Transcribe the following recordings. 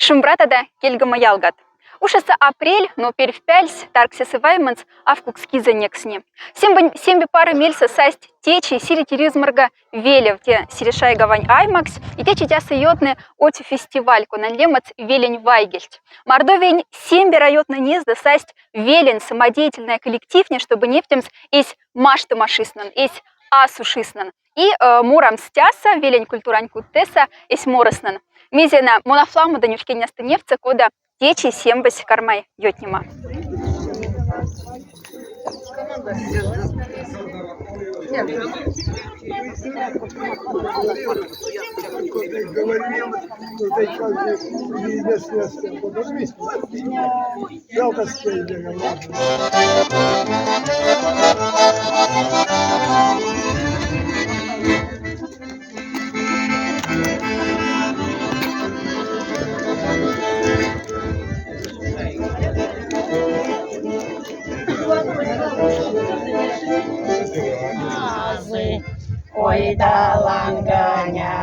Шумбратада кельгама ялгат. Ушаса апрель, но перевпяльс, тарксесы вайманс, авкукскиза нексни. Семби пары мельса састь течи сиритиризмарга велев те сирешай гавань аймакс, и течи тясы йотны оти фестиваль, конан лемац велень вайгельт. Мордовень семби райотна незда састь велень самодеятельная коллективня, чтобы нефтемс есть машты машиснан, есть асушиснан. И мурам стяса, велень культурань куттеса, есть мороснан. Мизена монофламу да нюшкеняста нефтца, кода течи сембась кармай йотнима. Ой, да лангanya.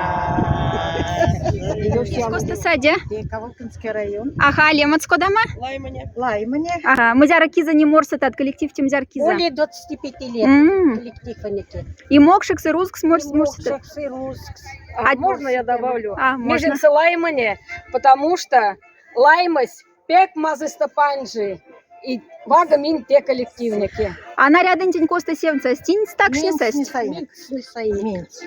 Коста садя. Ковалкинский район. Ага, лемац кодама? Лаймане. Ага, музяра киза не морсат от коллектив тимзяр киза. Более 25 лет коллектив анеки. И мокшикс, и рускс, морсат. Мокшикс и рускс. Можно я добавлю? Можно. Меженцы лаймане, потому что лаймась пек мазы стопанжи. И вага мин те коллективники. А наряден тень коста севца стинц так не сесть.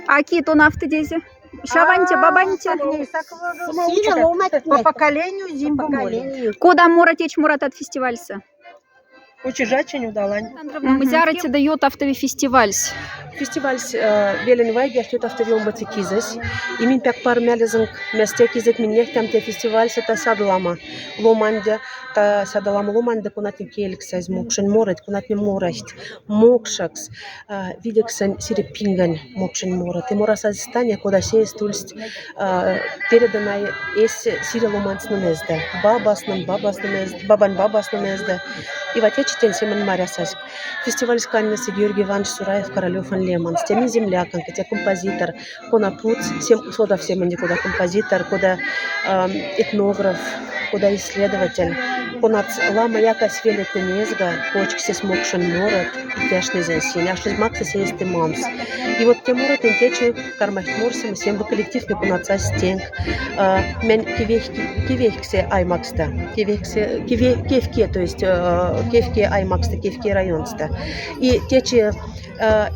А кито на автодезе? Шаванте, бабанте. По поколению зимбу поколению. Куда мора течь мурат от фестивальса? Учижачень удалань. Музярати дает автовый фестивальс. Фестивальс велен вайги ахтет автовиум батикизес. И мин пяк пар мялезанг месте кизет мин нехтам те фестивальс это садлама. Ломанде та садалама ломанде кунатни келиксез мокшен морет кунатни морасть. Мокшакс видексен сирепинган мокшен морет. И мора сазистания куда сесть тульст переданная эс сире ломанцна незде. Бабан бабасна незде. И в отечестве семен марясась. Фестиваль сканился Георгий Иванович Сураев, Королев и Лемон. С теми земляком, хотя композитор, куда путь, куда всем куда композитор, куда этнограф, куда исследователь. Куда лама яка свелет незга, почки се смокшен морет и тяжный зенсин. А что из макса есть и мамс. И вот те морет интечи кармахт морсим, всем в коллектив не кунаца стенг. Мен кивехксе аймакста, кивехке, то есть кевке аймакста, кевке районста. И течи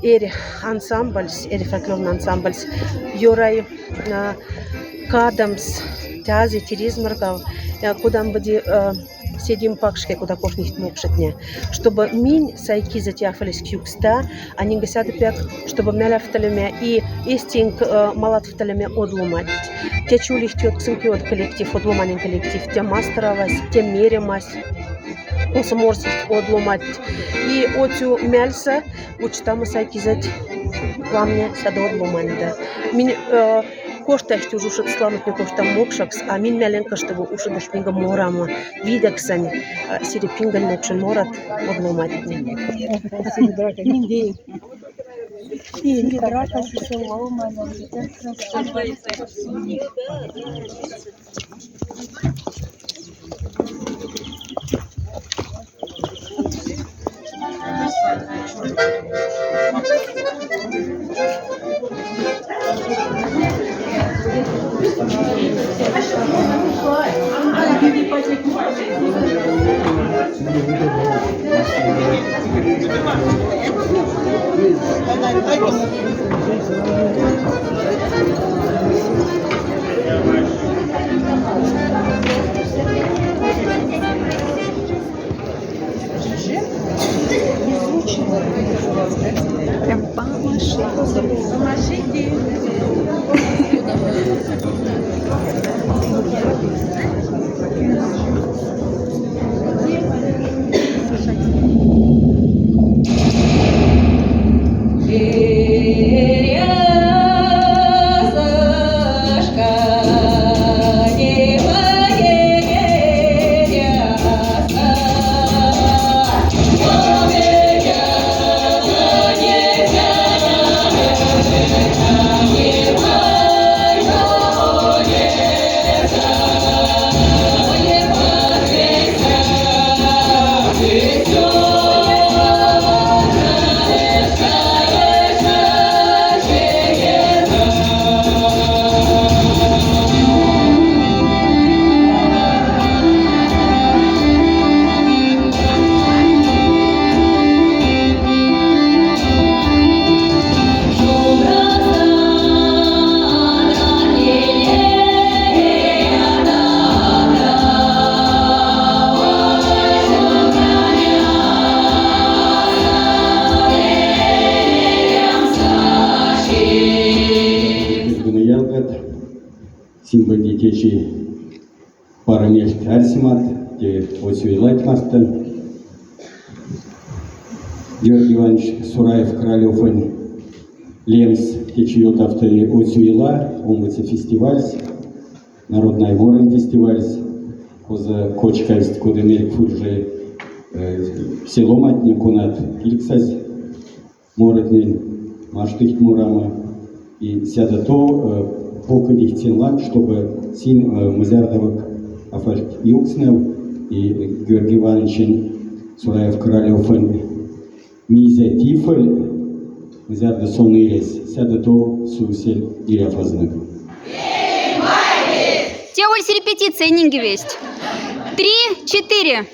эри ансамбльс, эри фольклорный ансамбльс, юрай кадамс, тязи, тиризмаргал, куда мы сидим пакшке, куда кошнихт мокшетне, чтобы минь сайки затяфались кюкста, а не гасят пяк, чтобы мяля в талеме и истинг малат в талеме одлумать. Те чули хтёт ксынкёт коллектив, одлуманин коллектив, те мастеровась, те меремась, осморсить одлумать. И отю мяльса, учтама сайки зать ламне садо одлуманida. Минь кошташти уже ушат сламут не кошта мокшакс, а мин мяленка, чтобы уши дошпинга морама видексань, сирепинган мокшен морат одлумать. Спасибо, драка. Миндей. И драка се ломана. Прям помашите. Yeah. парамель Арсимат, те Осюилать Мастен, Георгий Иванович Сураев Королёв, Лемс, течет авторы Осюила, Омвице фестиваль, Народный ворон фестиваль, Коза Кочкайст, Кодемель Фурже, село Матни, Конат Ильксаз, Моретнин, Маштыхт Мурама, и сяда то поколих ценлак, чтобы син Мазярдовок Афальт Юкснев и Георгий Иванович Сураев Королёв Мизя Тифаль, Мазярда Сонылес, сяда то Сусель Иряфазны. Теольс репетиция нинги весть. 3, 4.